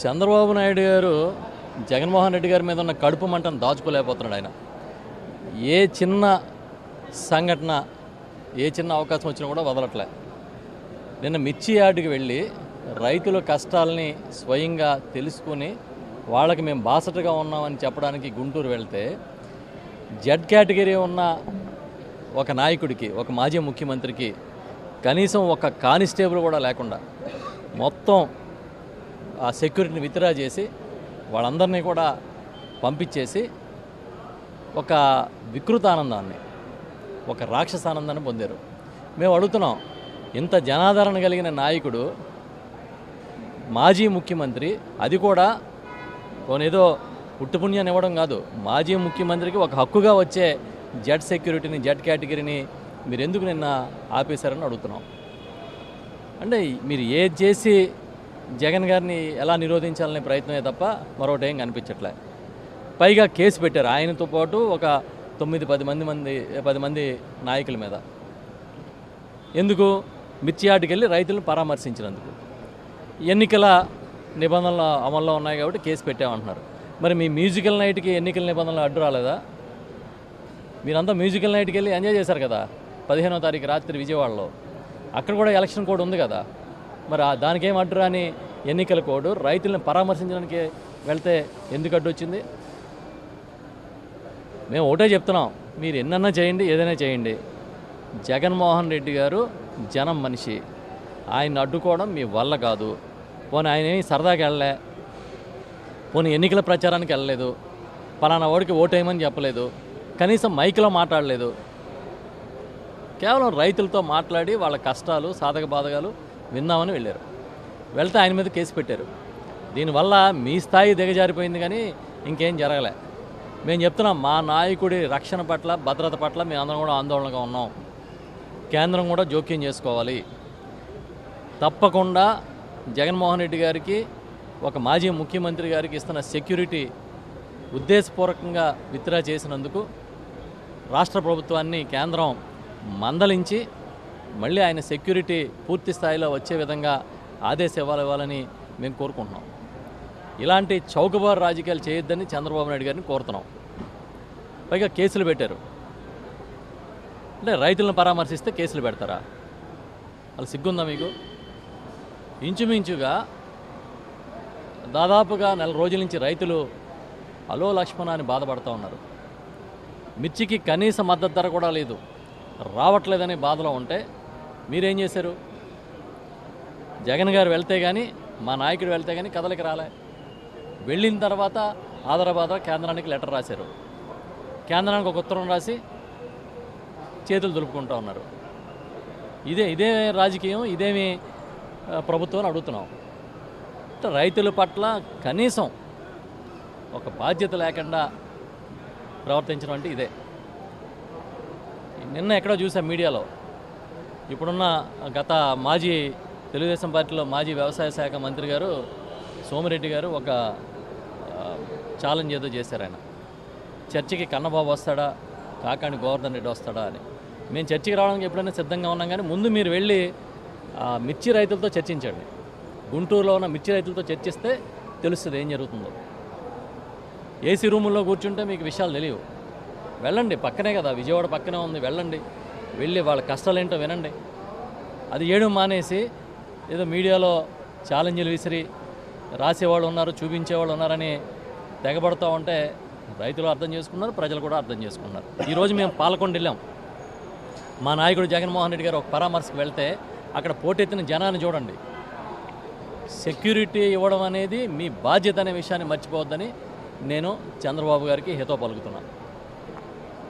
చంద్రబాబు నాయుడు గారు జగన్మోహన్ రెడ్డి గారి మీద ఉన్న కడుపు మంటను దాచుకోలేకపోతున్నాడు. ఆయన ఏ చిన్న సంఘటన, ఏ చిన్న అవకాశం వచ్చినా కూడా వదలట్లే. నిన్న మిర్చి యార్డుకి వెళ్ళి రైతుల కష్టాలని స్వయంగా తెలుసుకుని వాళ్ళకి మేము బాసటగా ఉన్నామని చెప్పడానికి గుంటూరు వెళ్తే, జెడ్ కేటగిరీ ఉన్న ఒక నాయకుడికి, ఒక మాజీ ముఖ్యమంత్రికి కనీసం ఒక కానిస్టేబుల్ కూడా లేకుండా మొత్తం ఆ సెక్యూరిటీని విత్డ్రా చేసి వాళ్ళందరినీ కూడా పంపించేసి ఒక వికృత ఆనందాన్ని, ఒక రాక్షస ఆనందాన్ని పొందారు. మేము అడుగుతున్నాం, ఇంత జనాదరణ కలిగిన నాయకుడు, మాజీ ముఖ్యమంత్రి, అది కూడా ఏదో పుట్టుపుణ్యాన్ని ఇవ్వడం కాదు, మాజీ ముఖ్యమంత్రికి ఒక హక్కుగా వచ్చే జెడ్ సెక్యూరిటీని, జెడ్ కేటగిరీని మీరు ఎందుకు నిన్న ఆపేశారని అడుగుతున్నాం. అంటే మీరు ఏది చేసి జగన్ గారిని ఎలా నిరోధించాలనే ప్రయత్నమే తప్ప మరొకటి ఏం కనిపించట్లే. పైగా కేసు పెట్టారు ఆయనతో పాటు ఒక 9-10 మంది నాయకుల మీద. ఎందుకు? మిర్చి యార్డుకి వెళ్ళి రైతులను పరామర్శించినందుకు. ఎన్నికల నిబంధనలు అమల్లో ఉన్నాయి కాబట్టి కేసు పెట్టామంటున్నారు. మరి మీ మ్యూజికల్ నైట్కి ఎన్నికల నిబంధనలు అడ్డు రాలేదా? మీరంతా మ్యూజికల్ నైట్కి వెళ్ళి ఎంజాయ్ చేశారు కదా 15వ తారీఖు రాత్రి విజయవాడలో. అక్కడ కూడా ఎలక్షన్ కోడ్ ఉంది కదా. మరి దానికేం అడ్డు రాని ఎన్నికల కోడ్ రైతులను పరామర్శించడానికి వెళ్తే ఎందుకు అడ్డు వచ్చింది? మేము ఒకటే చెప్తున్నాం, మీరు ఎన్నన్నా చేయండి, ఏదైనా చేయండి, జగన్మోహన్ రెడ్డి గారు జనం మనిషి, ఆయన అడ్డుకోవడం మీ వల్ల కాదు. పోనీ ఆయన ఏమి సరదాకి వెళ్ళలే, పోనీ ఎన్నికల ప్రచారానికి వెళ్ళలేదు, పలానా ఓడికి ఓటేయమని చెప్పలేదు, కనీసం మైక్లో మాట్లాడలేదు. కేవలం రైతులతో మాట్లాడి వాళ్ళ కష్టాలు, సాధక బాధకాలు విందామని వెళ్ళారు. వెళ్తే ఆయన మీద కేసు పెట్టారు. దీనివల్ల మీ స్థాయి దిగజారిపోయింది, కానీ ఇంకేం జరగలే. మేము చెప్తున్నాం, మా నాయకుడి రక్షణ పట్ల, భద్రత పట్ల మేము అందరం కూడా ఆందోళనగా ఉన్నాం. కేంద్రం కూడా జోక్యం చేసుకోవాలి. తప్పకుండా జగన్మోహన్ రెడ్డి గారికి, ఒక మాజీ ముఖ్యమంత్రి గారికి ఇస్తున్న సెక్యూరిటీ ఉద్దేశపూర్వకంగా విత్డ్రా చేసినందుకు రాష్ట్ర ప్రభుత్వాన్ని కేంద్రం మందలించి మళ్ళీ ఆయన సెక్యూరిటీ పూర్తి స్థాయిలో వచ్చే విధంగా ఆదేశాలు ఇవ్వాలని మేము కోరుకుంటున్నాం. ఇలాంటి చౌకబారు రాజకీయాలు చేయొద్దని చంద్రబాబు నాయుడు గారిని కోరుతున్నాం. పైగా కేసులు పెట్టారు. అంటే రైతులను పరామర్శిస్తే కేసులు పెడతారా? వాళ్ళు సిగ్గుందా మీకు? ఇంచుమించుగా దాదాపుగా 4 రోజుల నుంచి రైతులు అలో లక్ష్మణ అని బాధపడుతూ ఉన్నారు. మిర్చికి కనీస మద్దతు ధర కూడా లేదు, రావట్లేదనే బాధలో ఉంటే మీరేం చేశారు? జగన్ గారు వెళ్తే కానీ, మా నాయకుడు వెళ్తే కానీ కదలికి రాలే. వెళ్ళిన తర్వాత ఆదరబాద కేంద్రానికి లెటర్ రాశారు. కేంద్రానికి ఒక ఉత్తరం రాసి చేతులు దులుపుకుంటూ ఉన్నారు. ఇదే రాజకీయం, ఇదేమి ప్రభుత్వం అని అడుగుతున్నాం. రైతుల పట్ల కనీసం ఒక బాధ్యత లేకుండా ప్రవర్తించడం అంటే ఇదే. నిన్న ఎక్కడో చూసాం మీడియాలో, ఇప్పుడున్న గత మాజీ తెలుగుదేశం పార్టీలో మాజీ వ్యవసాయ శాఖ మంత్రి గారు సోమిరెడ్డి గారు ఒక ఛాలెంజ్ ఏదో చేశారు. ఆయన చర్చికి కన్నబాబు వస్తాడా, కాకాని గోవర్ధన్ రెడ్డి వస్తాడా అని. మేము చర్చికి రావడానికి ఎప్పుడైనా సిద్ధంగా ఉన్నాం, కానీ ముందు మీరు వెళ్ళి మిర్చి రైతులతో చర్చించండి. గుంటూరులో ఉన్న మిర్చి రైతులతో చర్చిస్తే తెలుస్తుంది ఏం జరుగుతుందో. ఏసీ రూముల్లో కూర్చుంటే మీకు విషయాలు తెలియవు. వెళ్ళండి, పక్కనే కదా, విజయవాడ పక్కనే ఉంది, వెళ్ళండి, వెళ్ళి వాళ్ళ కష్టాలు ఏంటో వినండి. అది ఏడు మానేసి ఏదో మీడియాలో ఛాలెంజ్లు విసిరి రాసేవాళ్ళు ఉన్నారు, చూపించేవాళ్ళు ఉన్నారని తెగబడుతూ ఉంటే రైతులు అర్థం చేసుకున్నారు, ప్రజలు కూడా అర్థం చేసుకున్నారు. ఈరోజు మేము పాలకొండ వెళ్ళాం. మా నాయకుడు జగన్మోహన్ రెడ్డి గారు ఒక పరామర్శకు వెళ్తే అక్కడ పోటెత్తిన జనాన్ని చూడండి. సెక్యూరిటీ ఇవ్వడం అనేది మీ బాధ్యత అనే విషయాన్ని మర్చిపోవద్దని నేను చంద్రబాబు గారికి హితవు పలుకుతున్నాను.